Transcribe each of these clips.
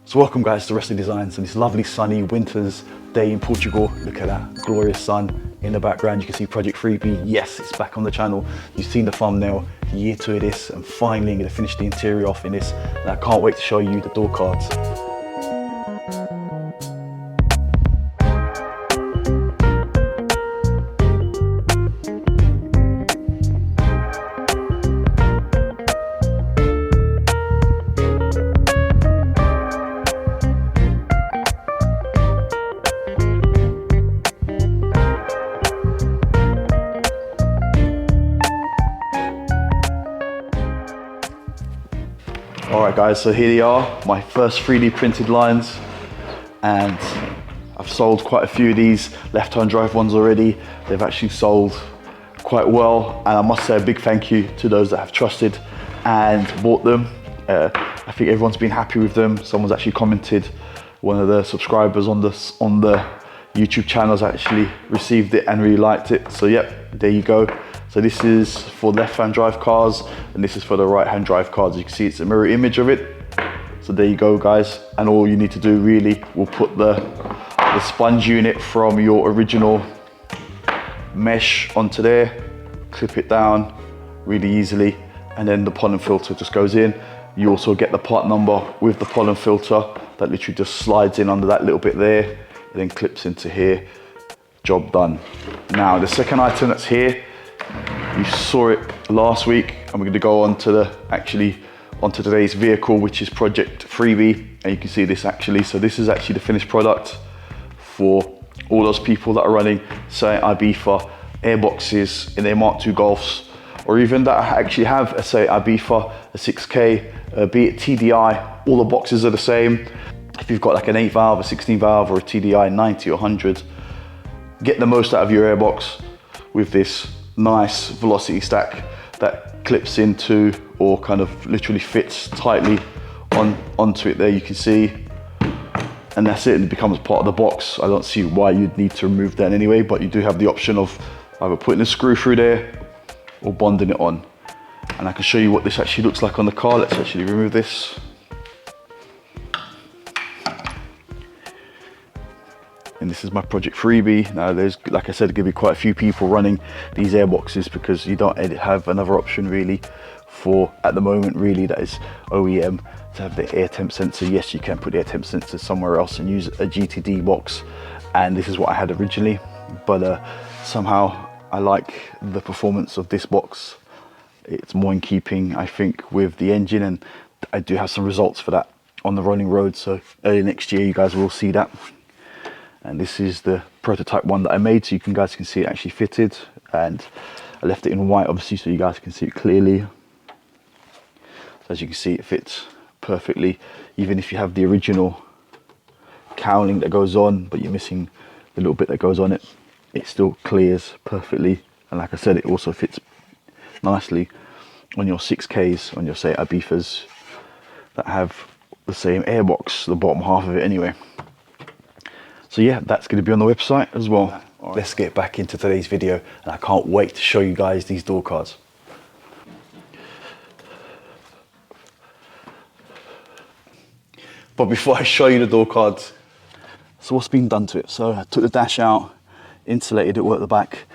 So welcome guys to Wrestling Designs on this lovely sunny winter's day in Portugal. Look at that glorious sun in the background. You can see Project Freebie. Yes, it's back on the channel. You've seen the thumbnail, year 2 of this, and finally I'm going to finish the interior off in this. And I can't wait to show you the door cards. Alright guys, so here they are, my first 3D printed lines, and I've sold quite a few of these left-hand drive ones already. They've actually sold quite well, and I must say a big thank you to those that have trusted and bought them. I think everyone's been happy with them. Someone's actually commented, one of the subscribers on the YouTube channels actually received it and really liked it. So yep, there you go. So this is for left-hand drive cars, and this is for the right-hand drive cars. As you can see, it's a mirror image of it. So there you go, guys. And all you need to do really, we'll put the sponge unit from your original mesh onto there, clip it down really easily, and then the pollen filter just goes in. You also get the part number with the pollen filter that literally just slides in under that little bit there, and then clips into here. Job done. Now the second item that's here, you saw it last week, and we're going to go on to onto today's vehicle, which is Project Freebie, and you can see this actually. So this is actually the finished product for all those people that are running, say, Ibiza airboxes in their Mark II Golfs, or even that actually have a, say, Ibiza, a 6K, be it TDI. All the boxes are the same. If you've got like an 8 valve, a 16 valve, or a TDI 90 or 100, get the most out of your airbox with this nice velocity stack that clips into, or kind of literally fits tightly onto it there, you can see. And that's it, and it becomes part of the box. I don't see why you'd need to remove that anyway, but you do have the option of either putting a screw through there or bonding it on. And I can show you what this actually looks like on the car. Let's actually remove this. And this is my Project Freebie. Now there's, like I said, going to be quite a few people running these airboxes because you don't have another option really for, at the moment really, that is OEM, to have the air temp sensor. Yes, you can put the air temp sensor somewhere else and use a GTD box, and this is what I had originally, but somehow I like the performance of this box. It's more in keeping, I think, with the engine, and I do have some results for that on the rolling road, so early next year you guys will see that. And this is the prototype one that I made, so you guys can see it actually fitted, and I left it in white obviously so you guys can see it clearly. So as you can see, it fits perfectly. Even if you have the original cowling that goes on, but you're missing the little bit that goes on it, it still clears perfectly. And like I said, it also fits nicely on your 6Ks, on your, say, Ibizas that have the same airbox, the bottom half of it anyway. So yeah, that's going to be on the website as well. Right. Let's get back into today's video, and I can't wait to show you guys these door cards. But before I show you the door cards, so what's been done to it? So I took the dash out, insulated it all at the back.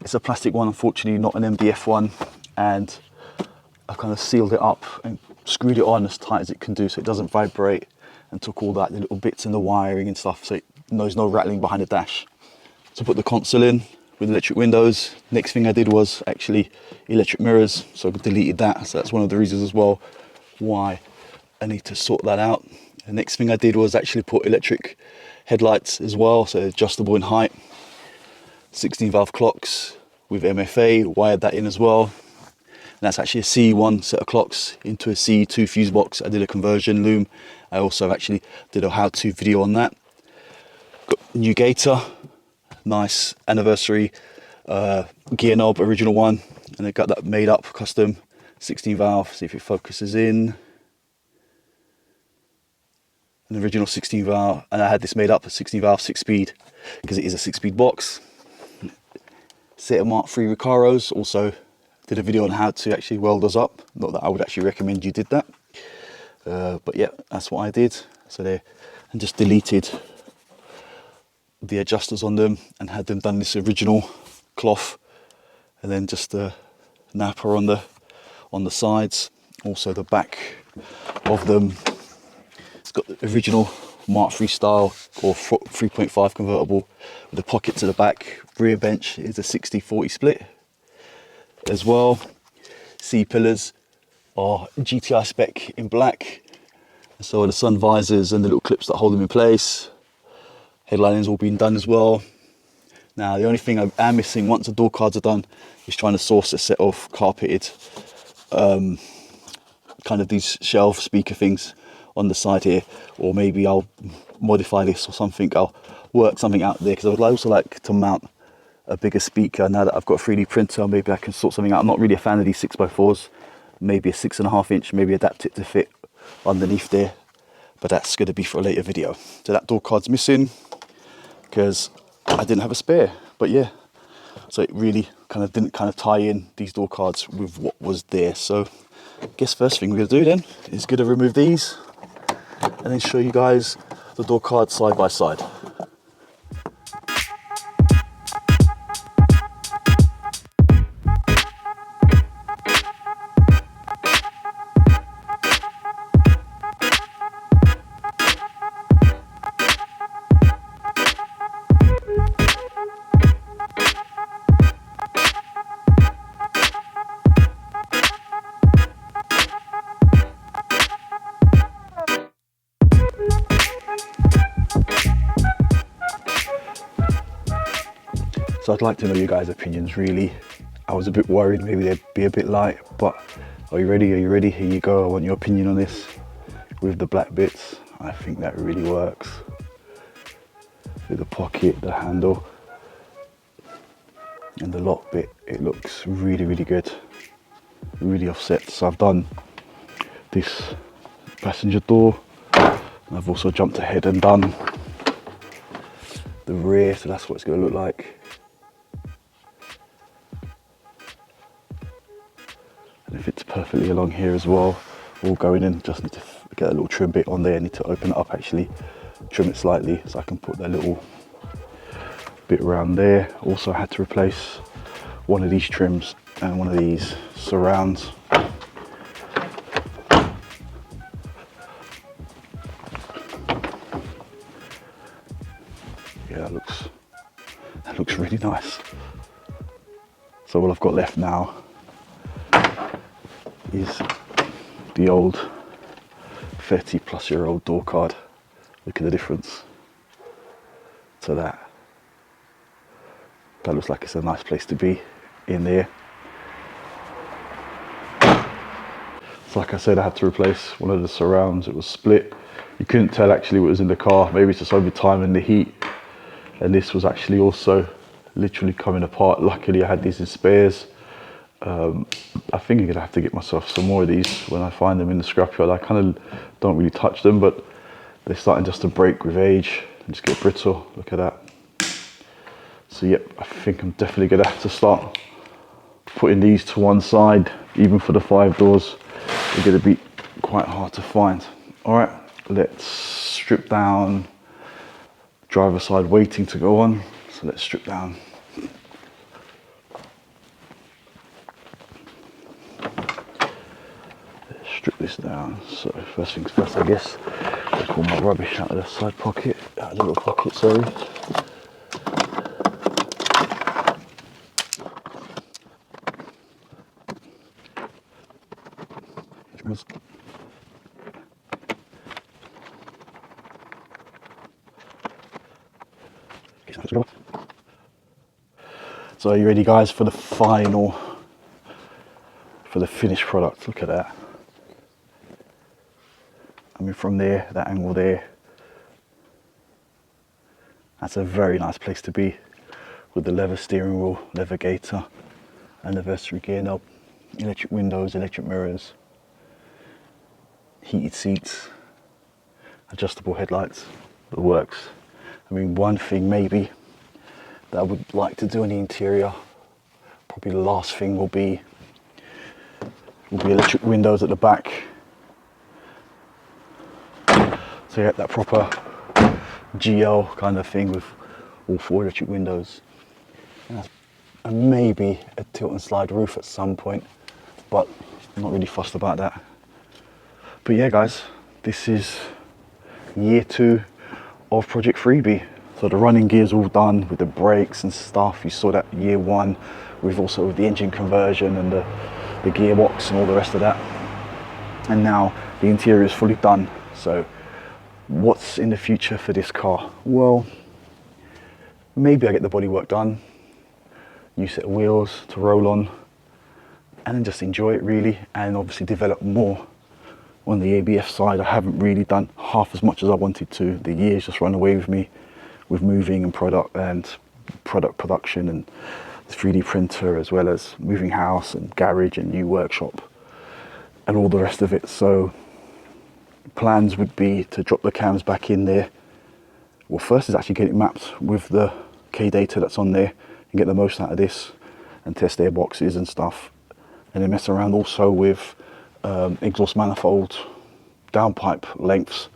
It's a plastic one, unfortunately, not an MDF one, and I kind of sealed it up and screwed it on as tight as it can do so it doesn't vibrate, and took all that, the little bits and the wiring and stuff, so there's no rattling behind the dash. So put the console in with electric windows. Next thing I did was actually electric mirrors, so I deleted that. So that's one of the reasons as well why I need to sort that out. The next thing I did was actually put electric headlights as well, so adjustable in height. 16 valve clocks with MFA, wired that in as well. And that's actually a CE1 set of clocks into a CE2 fuse box. I did a conversion loom. I also actually did a how-to video on that. Got a new gator, nice anniversary gear knob, original one, and I got that made up custom 16 valve. See if it focuses in. An original 16 valve, and I had this made up a 16 valve 6-speed because it is a 6-speed box. Set of Mark III Recaros. Also did a video on how to actually weld those up. Not that I would actually recommend you did that. But yeah, that's what I did. So they, and just deleted the adjusters on them and had them done this original cloth, and then just the napper on the sides. Also the back of them, it's got the original Mark III style or 3.5 convertible with the pocket to the back. Rear bench is a 60-40 split as well. C-pillars are GTI spec in black. So are the sun visors and the little clips that hold them in place. Headlining's all been done as well. Now the only thing I am missing once the door cards are done is trying to source a set of carpeted kind of these shelf speaker things on the side here, or maybe I'll modify this or something. I'll work something out there, because I would also like to mount a bigger speaker. Now that I've got a 3D printer, maybe I can sort something out. I'm not really a fan of these 6x4s. Maybe a 6.5 inch, maybe adapt it to fit underneath there, but that's going to be for a later video. So that door card's missing because I didn't have a spare, but yeah, so it really didn't tie in these door cards with what was there. So I guess first thing we're going to do then is going to remove these and then show you guys the door cards side by side. So I'd like to know your guys' opinions really. I was a bit worried maybe they'd be a bit light, but are you ready? Are you ready? Here you go. I want your opinion on this. With the black bits, I think that really works. With the pocket, the handle, and the lock bit, it looks really, really good. Really offset. So I've done this passenger door, and I've also jumped ahead and done the rear, so that's what it's going to look like. And it fits perfectly along here as well. All going in, just need to get a little trim bit on there. I need to open it up actually, trim it slightly so I can put that little bit around there. Also I had to replace one of these trims and one of these surrounds. Yeah, that looks really nice. So all I've got left now is the old 30+ year old door card. Look at the difference to that. That looks like it's a nice place to be in there. So like I said, I had to replace one of the surrounds. It was split. You couldn't tell actually what was in the car. Maybe it's just over time and the heat. And this was actually also literally coming apart. Luckily I had these in spares. I think I'm gonna have to get myself some more of these when I find them in the scrapyard. I kind of don't really touch them, but they're starting just to break with age and just get brittle. Look at that. So yep, I think I'm definitely gonna have to start putting these to one side. Even for the 5 doors, they're gonna be quite hard to find. All right, let's strip down. Driver side waiting to go on, so let's strip down. Strip this down. So first things first, I guess, take all my rubbish out of the side pocket, out of the little pocket, sorry. So are you ready guys for the finished product? Look at that. I mean, from there, that angle there, that's a very nice place to be, with the leather steering wheel, leather gaiter, anniversary gear knob, electric windows, electric mirrors, heated seats, adjustable headlights, the works. I mean, one thing maybe that I would like to do in the interior, probably the last thing will be electric windows at the back. So So yeah, that proper GL kind of thing with all 4 electric windows. And maybe a tilt and slide roof at some point, but I'm not really fussed about that. But yeah guys, this is year 2 of Project Freebie. So the running gear's all done with the brakes and stuff. You saw that year 1 with also with the engine conversion and the gearbox and all the rest of that. And now the interior is fully done. So what's in the future for this car? Well, maybe I get the bodywork done, new set of wheels to roll on, and then just enjoy it really, and obviously develop more on the ABF side. I haven't really done half as much as I wanted to. The years just run away with me with moving and product production and the 3D printer, as well as moving house and garage and new workshop and all the rest of it. So plans would be to drop the cams back in there. Well, first is actually get it mapped with the K data that's on there and get the most out of this and test their boxes and stuff, and then mess around also with exhaust manifold downpipe lengths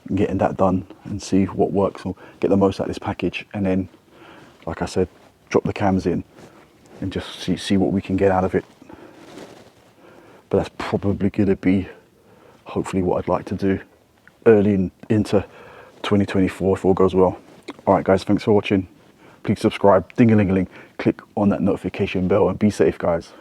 and getting that done and see what works or get the most out of this package. And then, like I said, drop the cams in and just see what we can get out of it. But that's probably going to be hopefully what I'd like to do early into 2024 if all goes well. All right guys, thanks for watching. Please subscribe, ding-a-ling-a-ling, click on that notification bell, and be safe guys.